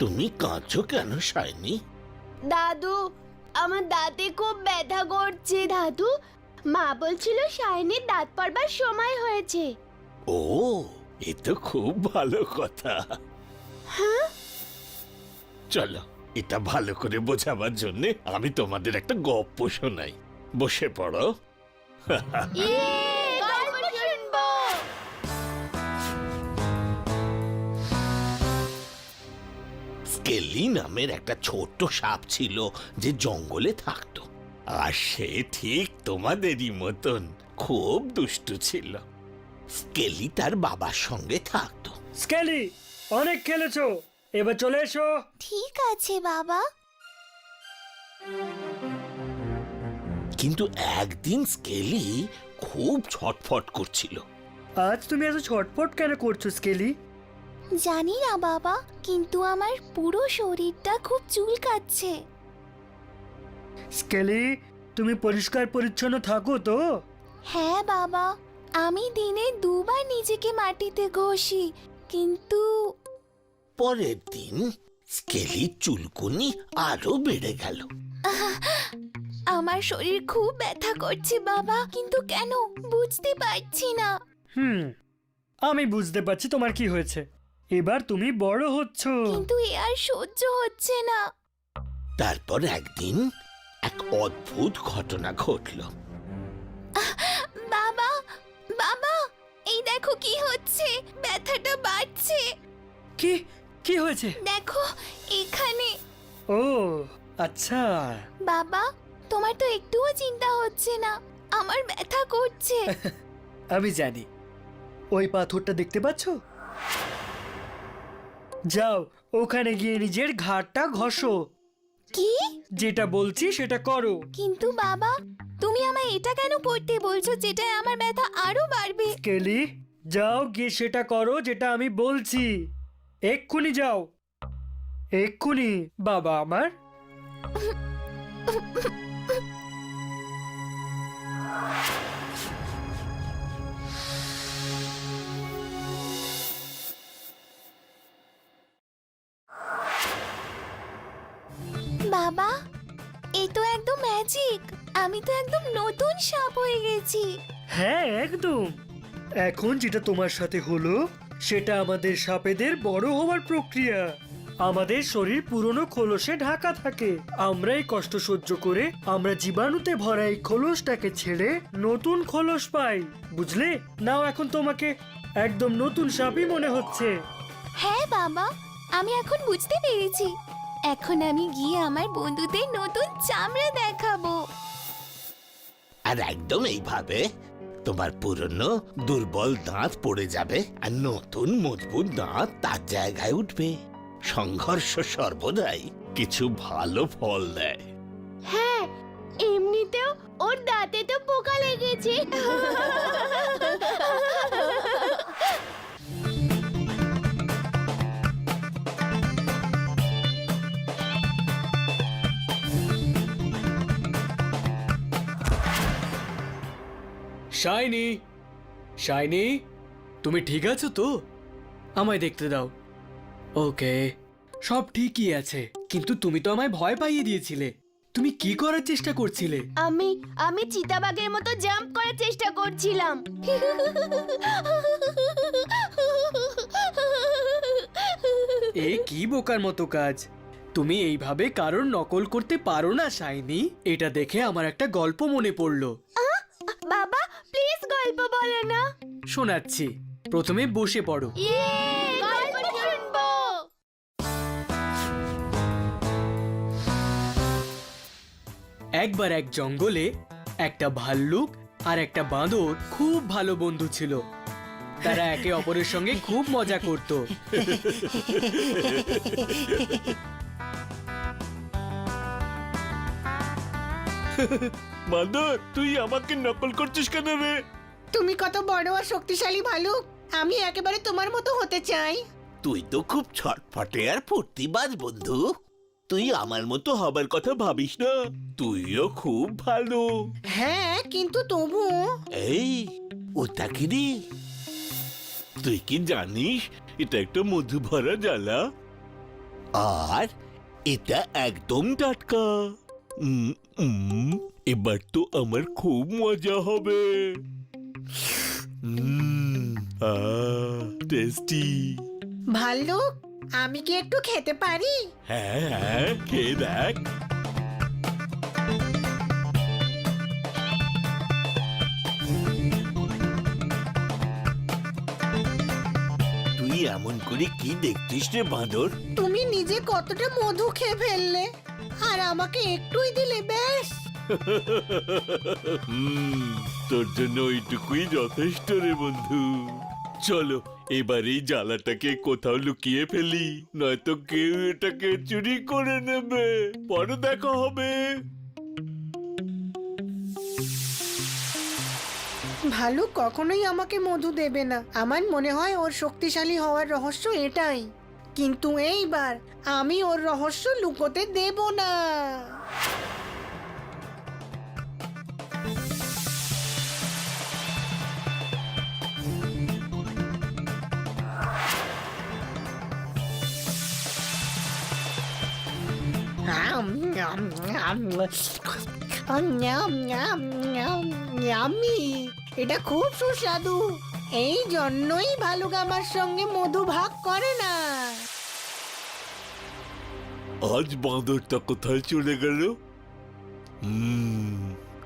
তুমি কাঁদছো কেন শাইনি? দাদু, আমার দাঁতে খুব ব্যথা করছে। দাদু, মা বলছিল শাইনির দাঁত পড়বার সময় হয়েছে। ও, এ তো খুব ভালো কথা। হ্যাঁ? চলো, এটা ভালো করে বোঝাবার জন্য আমি তোমাদের একটা গল্প শোনাই। বসে পড়ো। ইয়ে, গল্প শুনবো। স্কেলি নামের একটা ছোট্ট সাপ ছিল যে জঙ্গলে থাকতো। আর সে ঠিক তোমাদেরই মতন খুব দুষ্টু ছিল। স্কেলি তার বাবার সঙ্গে থাকতো। স্কেলি, অনেক খেলেছো, এবার চলে এসো। ঠিক আছে বাবা। কিন্তু একদিন স্কেলি খুব ছটফট করছিল। আজ তুমি এত ছটফট কেন করছো স্কেলি? জানি না বাবা, কিন্তু আমার পুরো শরীরটা খুব চুলকাচ্ছে। স্কেলি, তুমি পরিষ্কার পরিচ্ছন্ন থাকো তো? হ্যাঁ বাবা, আমি দিনে দুবার নিজেকে মাটিতে ঘষি, কিন্তু পরের দিন স্কেলির চুলকুনি আরো বেড়ে গেল। আমার শরীর খুব ব্যথা করছে বাবা, কিন্তু কেন বুঝতে পারছি না। আমি বুঝতে পারছি তোমার কি হয়েছে। এবার তুমি বড় হচ্ছ। কিন্তু এ আর সহ্য হচ্ছে না। তারপর একদিন এক অদ্ভুত ঘটনা ঘটল। বাবা, বাবা, এই দেখো কি হচ্ছে, ব্যথাটা বাড়ছে। কি কি হয়েছে? দেখো এখানে। ও আচ্ছা। বাবা, তোমার তো একটুও চিন্তা হচ্ছে না, আমার ব্যথা করছে। আমি জানি। ওই পাথরটা দেখতে পাচ্ছো? যাও ওখানে গিয়ে নিজের ঘাড়টা ঘষো। কি? যেটা বলছি সেটা করো। কিন্তু বাবা, তুমি আমায় এটা কেন করতে বলছো, যেটায় আমার ব্যথা আরো বাড়বে? স্কেলি, যাও গিয়ে সেটা করো যেটা আমি বলছি। এক্ষুনি যাও, এক্ষুনি বাবা আমার। বাবা, এই তো একদম ম্যাজিক। আমি তো একদম নতুন সাপ হয়ে গেছি। হ্যাঁ একদম। এখন যেটা তোমার সাথে হলো সেটা আমাদের সাপেদের বড় হওয়ার প্রক্রিয়া। আমাদের শরীর পুরনো খোলসে ঢাকা থাকে। আমরা এই কষ্ট সহ্য করে আমরা জীবাণুতে ভরা এই খোলসটাকে ছেড়ে নতুন খোলস পাই। বুঝলে? নাও এখন তোমাকে একদম নতুন সাপই মনে হচ্ছে। হ্যাঁ বাবা, আমি এখন বুঝতে পেরেছি। এখন আমি গিয়ে আমার বন্ধুদের নতুন চামড়া দেখাবো। আর একদম এইভাবে তোমার পুরনো দুর্বল দাঁত পড়ে যাবে আর নতুন মজবুত দাঁত তার জায়গায় উঠবে। সংঘর্ষ সর্বদাই কিছু ভালো ফল দেয়। হ্যাঁ, এমনিতেও ওর দাঁতে তো পোকা লেগেছে। শাইনি, শাইনি, তুমি ঠিক আছো তো? আমায় দেখতে দাও। ওকে, সব ঠিকই আছে, কিন্তু তুমি তো আমায় ভয় পাইয়ে দিয়েছিলে। তুমি কি করার চেষ্টা করছিলে? আমি চিতাবাঘের মতো জাম্প করার চেষ্টা করছিলাম। এ কি বোকার মতো কাজ! তুমি এইভাবে কারোর নকল করতে পারো না শাইনি। এটা দেখে আমার একটা গল্প মনে পড়লো। বাবা, প্লিজ গল্প বলো না। শোনাচ্ছি, প্রথমে বসে পড়ো। ইয়ে, গল্প শুনবো। একবার এক জঙ্গলে একটা ভাল্লুক আর একটা বাঁদর খুব ভালো বন্ধু ছিল। তারা একে অপরের সঙ্গে খুব মজা করত। বাঁদর, তুই আমাকে নকল করছিস কেন রে? তুমি কত বড় আর শক্তিশালী ভালুক, আমি একেবারে তোমার মতো হতে চাই। তুই তো খুব ছটফটে আর ফুর্তিবাজ বন্ধু। তুই আমার মতো হবার কথা ভাবিস না। তুইও খুব ভালো। হ্যাঁ, কিন্তু তবু এই, ওটা কি রে? তুই কি জানিস এটা একটা মধু ভরা জ্বালা? আর এটা একদম টাটকা। এবার তো আমার খুব মজা হবে। টেস্টি। ভাল্লুক, আমি কি একটু খেতে পারি? হ্যাঁ হ্যাঁ, খেয়ে দেখ। তুই এমন করে কি দেখছিস রে বাঁদর? তুমি নিজে কতটা মধু খেয়ে ফেললে, আর আমাকে একটুই দিলে ব্যাস। তোর জন্য ওইটুকুই যথেষ্ট রে বন্ধু। চলো এবার এই জ্বালাটাকে কোথাও লুকিয়ে ফেলি, নয়তো কেউ এটাকে চুরি করে নেবে। পরে দেখা হবে। ভালুক কখনোই আমাকে মধু দেবে না। আমার মনে হয় ওর শক্তিশালী হওয়ার রহস্য এটাই। কিন্তু এইবার আমি ওর রহস্য লুকোতে দেব না। ইয়াম্মি, এটা খুব সুস্বাদু। এই জন্যই ভালুক আমার সঙ্গে মধু ভাগ করে না। আজ বাঁদরটা কোথায় চলে গেল?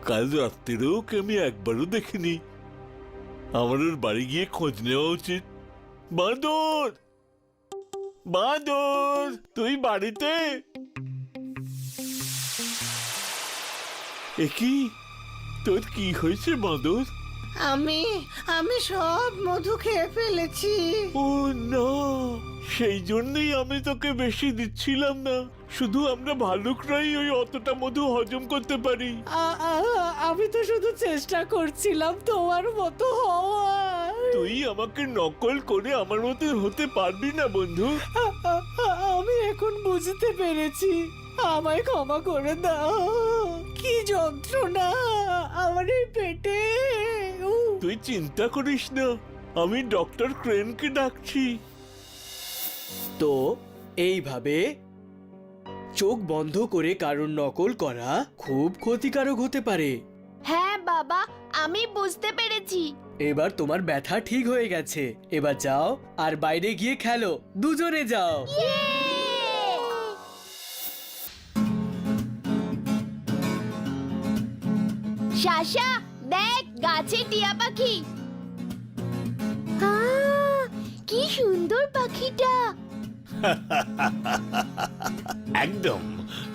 কাল রাত্রিরেও ওকে আমি একবারও দেখিনি। আমার ওর বাড়ি গিয়ে খোঁজ নেওয়া উচিত। বাঁদর, বাঁদর, তুই বাড়িতে? কি তোর কি হয়েছে বাঁদর? আমি সব মধু খেয়ে ফেলেছি। ও না, সেই জন্যই আমি তোকে বেশি দিচ্ছিলাম না। শুধু আমরা ভালুকরাই ওই অতটা মধু হজম করতে পারি। আমি তো শুধু চেষ্টা করছিলাম তোমার মতো হওয়ার। তুই আমাকে নকল করে আমার মতো হতে পারবি না বন্ধু। আমি এখন বুঝতে পেরেছি। আমায় ক্ষমা করে দাও। কি যন্ত্রণা আমার এই পেটে। তুই চিন্তা করিস না, আমি ডক্টর ক্রেনকে ডাকছি। তো এইভাবে চোখ বন্ধ করে কারোর নকল করা খুব ক্ষতিকারক হতে পারে। হ্যাঁ বাবা, আমি বুঝতে পেরেছি। এবার তোমার ব্যথা ঠিক হয়ে গেছে। এবার যাও আর বাইরে গিয়ে খেলো, দুজনে যাও। শাশা, দেখ গাছে টিয়া পাখি। কি সুন্দর পাখিটা। একদম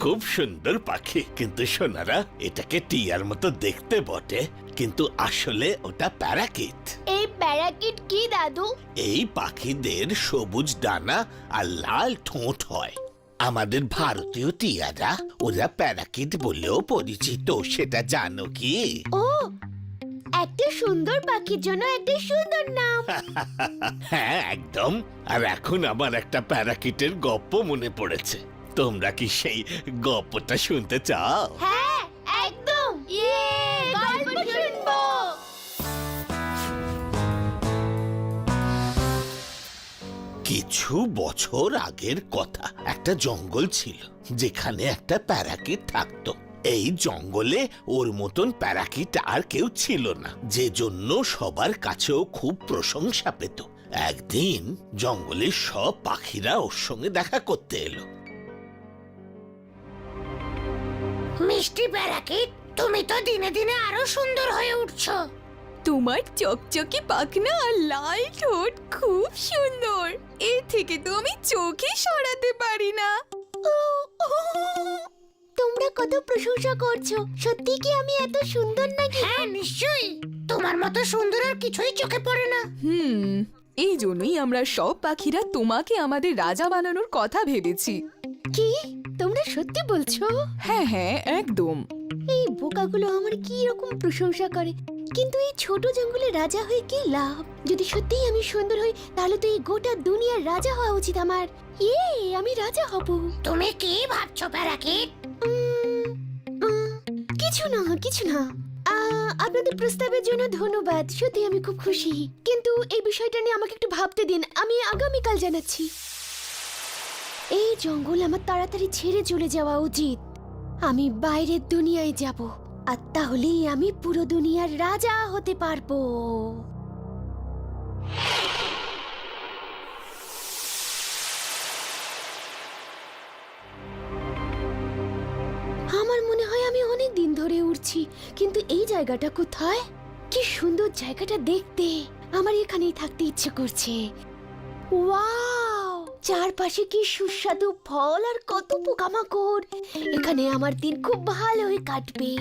খুব সুন্দর পাখি, কিন্তু সোনারা এটাকে টিয়ার মতো দেখতে বটে, কিন্তু আসলে ওটা প্যারাকিট। এই প্যারাকিট কি দাদু? এই পাখিদের সবুজ ডানা আর লাল ঠোঁট হয়। আমাদের ভারতীয় টিয়ারা ওরা প্যারাকিট বলেও পরিচিত, সেটা জানো কি? ও, একটা সুন্দর পাখির জন্য একটা সুন্দর নাম। হ্যাঁ একদম। আর এখন আমার একটা প্যারাকিটের গপ্প মনে পড়েছে। তোমরা কি সেই গপ্পটা শুনতে চাও? হ্যাঁ একদম, গল্প শুনবো। কিছু বছর আগের কথা। একটা জঙ্গল ছিল যেখানে একটা প্যারাকিট থাকতো। এই জঙ্গলে ওর মতন প্যারাকিট আর কেউ ছিল না, যে জন্য সবার কাছেও খুব প্রশংসা পেত। একদিন জঙ্গলের সব পাখিরা ওর সঙ্গে দেখা করতে এলো। মিষ্টি প্যারাকিট, তুমি তো দিনে দিনে আরো সুন্দর হয়ে উঠছো। তোমার চকচকে পাখনা আর লাল ঠোঁট খুব সুন্দর। এর থেকে তো আমি চোখে সরাতে পারি না। তোমরা কত প্রশংসা করছো। সত্যি কি আমি এত সুন্দর নাকি? হ্যাঁ নিশ্চয়ই, তোমার মতো সুন্দর আর কিছুই চোখে পড়ে না। এই জন্যই আমরা সব পাখিরা তোমাকে আমাদের রাজা বানানোর কথা ভেবেছি। কি তোমরা সত্যি বলছো? হ্যাঁ হ্যাঁ একদম। এই বোকাগুলো আমার কি রকম প্রশংসা করে, কিন্তু এই ছোট জঙ্গলে রাজা হয়ে কি লাভ? যদি সত্যিই আমি সুন্দর হই, তাহলে তো এই গোটা দুনিয়ার রাজা হওয়া উচিত আমার। আমি রাজা হব। তুমি কি ভাবছো প্যারাকিট? কিছু না। আপনাদের প্রস্তাবের জন্য ধন্যবাদ। সত্যি আমি খুব খুশি, কিন্তু এই বিষয়টা নিয়ে আমাকে একটু ভাবতে দিন। আমি আগামীকাল জানাচ্ছি। এই জঙ্গল আমার তাড়াতাড়ি ছেড়ে চলে যাওয়া উচিত। আমি বাইরের দুনিয়ায় যাব, আর তাহলেই আমি পুরো দুনিয়ার রাজা হতে পারবো। আমার মনে হয় আমি অনেক দিন ধরে উড়ছি, কিন্তু এই জায়গাটা কোথায়? কি সুন্দর জায়গাটা দেখতে, আমার এখানেই থাকতে ইচ্ছে করছে। ওয়াও, চারপাশে কি সুস্বাদু ফল আর কত পোকামাকড়। এখানে আমার দিন খুব ভালোই কাটবে।